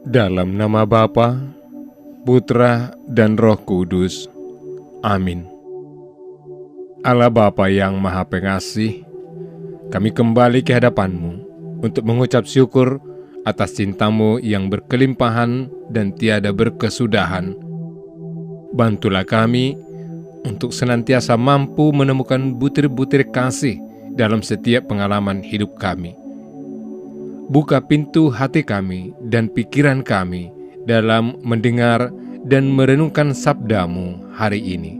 Dalam nama Bapa, Putra, dan Roh Kudus. Amin. Allah Bapa yang Maha Pengasih, kami kembali ke hadapan-Mu untuk mengucap syukur atas cinta-Mu yang berkelimpahan dan tiada berkesudahan. Bantulah kami untuk senantiasa mampu menemukan butir-butir kasih dalam setiap pengalaman hidup kami. Buka pintu hati kami dan pikiran kami dalam mendengar dan merenungkan sabda-Mu hari ini.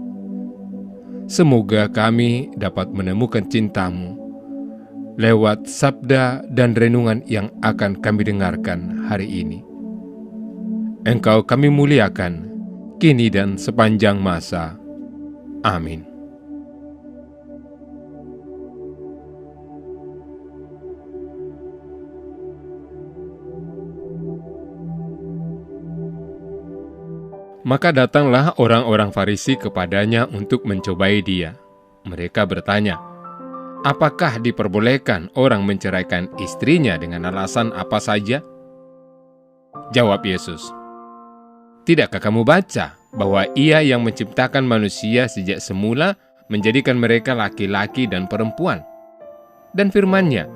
Semoga kami dapat menemukan cinta-Mu lewat sabda dan renungan yang akan kami dengarkan hari ini. Engkau kami muliakan, kini dan sepanjang masa. Amin. Maka datanglah orang-orang Farisi kepadanya untuk mencobai dia. Mereka bertanya, apakah diperbolehkan orang menceraikan istrinya dengan alasan apa saja? Jawab Yesus, tidakkah kamu baca bahwa Ia yang menciptakan manusia sejak semula menjadikan mereka laki-laki dan perempuan? Dan firman-Nya,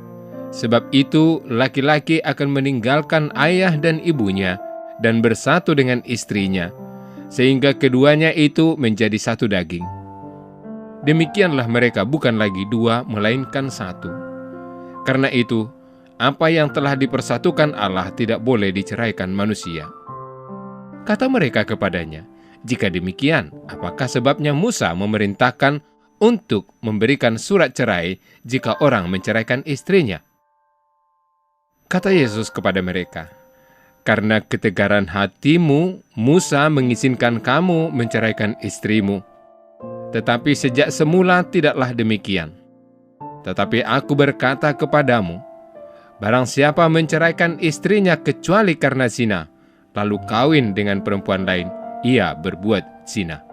sebab itu laki-laki akan meninggalkan ayah dan ibunya dan bersatu dengan istrinya, sehingga keduanya itu menjadi satu daging. Demikianlah mereka bukan lagi dua, melainkan satu. Karena itu, apa yang telah dipersatukan Allah tidak boleh diceraikan manusia. Kata mereka kepadanya, jika demikian, apakah sebabnya Musa memerintahkan untuk memberikan surat cerai jika orang menceraikan istrinya? Kata Yesus kepada mereka, karena ketegaran hatimu, Musa mengizinkan kamu menceraikan istrimu. Tetapi sejak semula tidaklah demikian. Tetapi aku berkata kepadamu, barang siapa menceraikan istrinya kecuali karena zina, lalu kawin dengan perempuan lain, ia berbuat zina.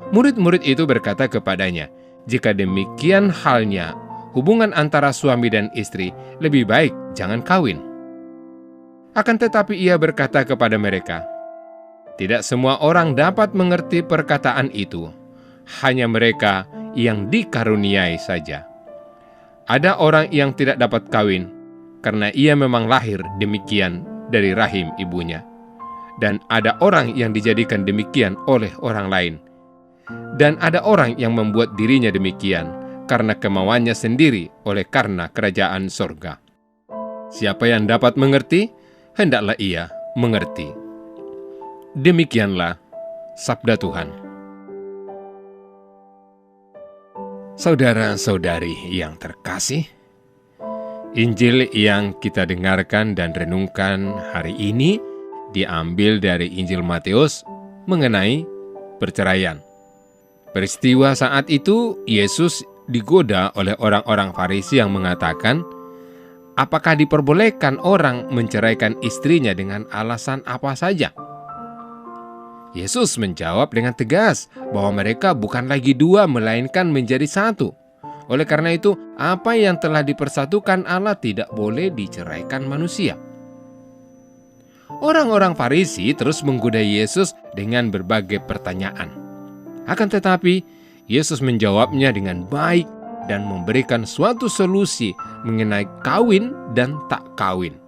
Murid-murid itu berkata kepadanya, jika demikian halnya, hubungan antara suami dan istri lebih baik jangan kawin. Akan tetapi ia berkata kepada mereka, tidak semua orang dapat mengerti perkataan itu, hanya mereka yang dikaruniai saja. Ada orang yang tidak dapat kawin, karena ia memang lahir demikian dari rahim ibunya. Dan ada orang yang dijadikan demikian oleh orang lain. Dan ada orang yang membuat dirinya demikian, karena kemauannya sendiri oleh karena kerajaan sorga. Siapa yang dapat mengerti, hendaklah ia mengerti. Demikianlah sabda Tuhan. Saudara-saudari yang terkasih, Injil yang kita dengarkan dan renungkan hari ini diambil dari Injil Matius mengenai perceraian. Peristiwa saat itu, Yesus digoda oleh orang-orang Farisi yang mengatakan, apakah diperbolehkan orang menceraikan istrinya dengan alasan apa saja? Yesus menjawab dengan tegas bahwa mereka bukan lagi dua, melainkan menjadi satu. Oleh karena itu, apa yang telah dipersatukan Allah tidak boleh diceraikan manusia. Orang-orang Farisi terus menggoda Yesus dengan berbagai pertanyaan. Akan tetapi, Yesus menjawabnya dengan baik dan memberikan suatu solusi mengenai kawin dan tak kawin.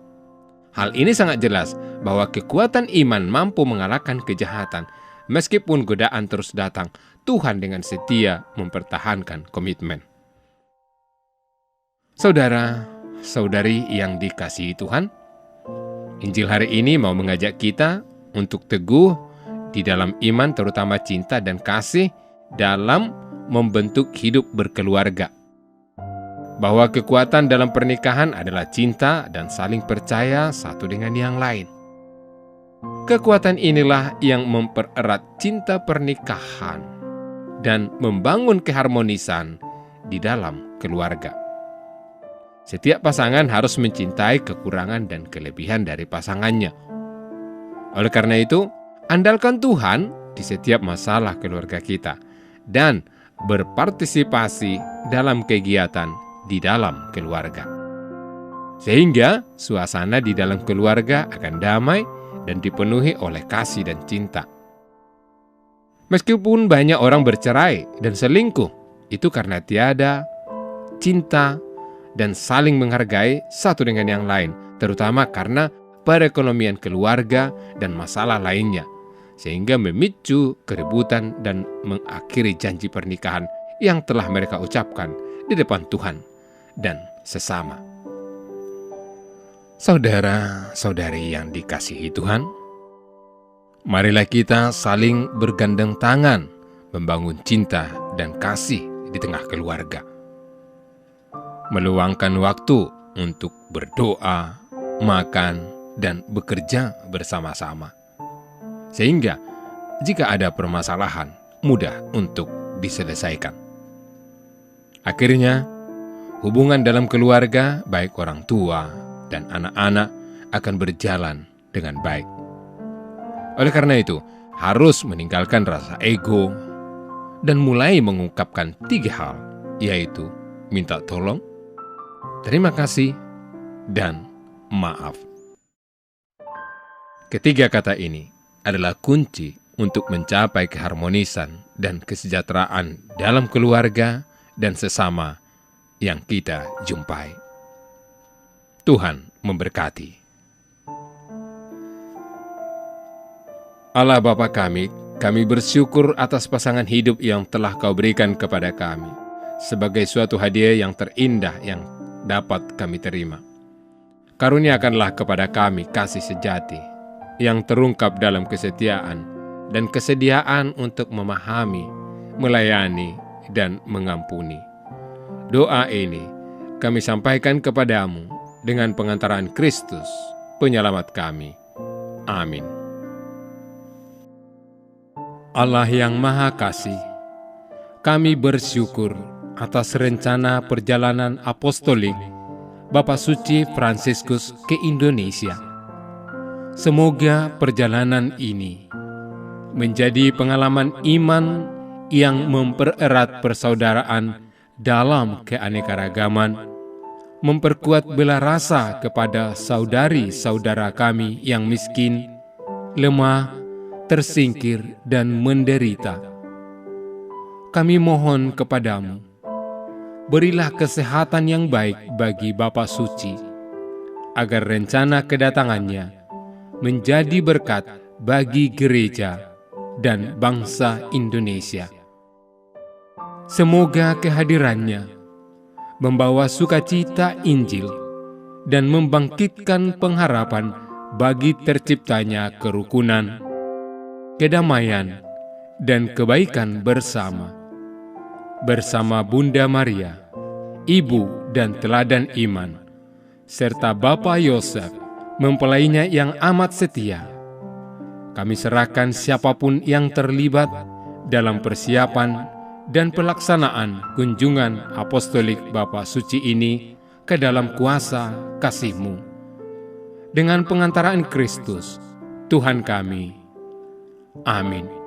Hal ini sangat jelas bahwa kekuatan iman mampu mengalahkan kejahatan. Meskipun godaan terus datang, Tuhan dengan setia mempertahankan komitmen. Saudara, saudari yang dikasihi Tuhan, Injil hari ini mau mengajak kita untuk teguh di dalam iman, terutama cinta dan kasih dalam membentuk hidup berkeluarga. Bahwa kekuatan dalam pernikahan adalah cinta dan saling percaya satu dengan yang lain. Kekuatan inilah yang mempererat cinta pernikahan dan membangun keharmonisan di dalam keluarga. Setiap pasangan harus mencintai kekurangan dan kelebihan dari pasangannya. Oleh karena itu, andalkan Tuhan di setiap masalah keluarga kita dan berpartisipasi dalam kegiatan di dalam keluarga. Sehingga suasana di dalam keluarga akan damai dan dipenuhi oleh kasih dan cinta. Meskipun banyak orang bercerai dan selingkuh, itu karena tiada cinta dan saling menghargai satu dengan yang lain, terutama karena perekonomian keluarga dan masalah lainnya, sehingga memicu keributan dan mengakhiri janji pernikahan yang telah mereka ucapkan di depan Tuhan dan sesama. Saudara-saudari yang dikasihi Tuhan, marilah kita saling bergandeng tangan membangun cinta dan kasih di tengah keluarga. Meluangkan waktu untuk berdoa, makan, dan bekerja bersama-sama. Sehingga jika ada permasalahan, mudah untuk diselesaikan. Akhirnya, hubungan dalam keluarga, baik orang tua dan anak-anak, akan berjalan dengan baik. Oleh karena itu, harus meninggalkan rasa ego dan mulai mengungkapkan 3 hal, yaitu minta tolong, terima kasih, dan maaf. Ketiga kata ini adalah kunci untuk mencapai keharmonisan dan kesejahteraan dalam keluarga dan sesama yang kita jumpai. Tuhan memberkati. Allah Bapa kami bersyukur atas pasangan hidup yang telah Kau berikan kepada kami sebagai suatu hadiah yang terindah yang dapat kami terima. Karuniakanlah kepada kami kasih sejati yang terungkap dalam kesetiaan dan kesediaan untuk memahami, melayani, dan mengampuni. Doa ini kami sampaikan kepadamu dengan pengantaran Kristus, penyelamat kami. Amin. Allah yang Maha Kasih, kami bersyukur atas rencana perjalanan apostolik Bapak Suci Fransiskus ke Indonesia. Semoga perjalanan ini menjadi pengalaman iman yang mempererat persaudaraan dalam keanekaragaman, memperkuat bela rasa kepada saudari-saudara kami yang miskin, lemah, tersingkir, dan menderita. Kami mohon kepadamu, berilah kesehatan yang baik bagi Bapak Suci, agar rencana kedatangannya menjadi berkat bagi gereja dan bangsa Indonesia. Semoga kehadirannya membawa sukacita Injil dan membangkitkan pengharapan bagi terciptanya kerukunan, kedamaian, dan kebaikan bersama Bunda Maria, Ibu dan Teladan Iman, serta Bapak Yosef, mempelainya yang amat setia. Kami serahkan siapapun yang terlibat dalam persiapan dan pelaksanaan kunjungan apostolik Bapak Suci ini ke dalam kuasa kasih-Mu. Dengan pengantaraan Kristus, Tuhan kami. Amin.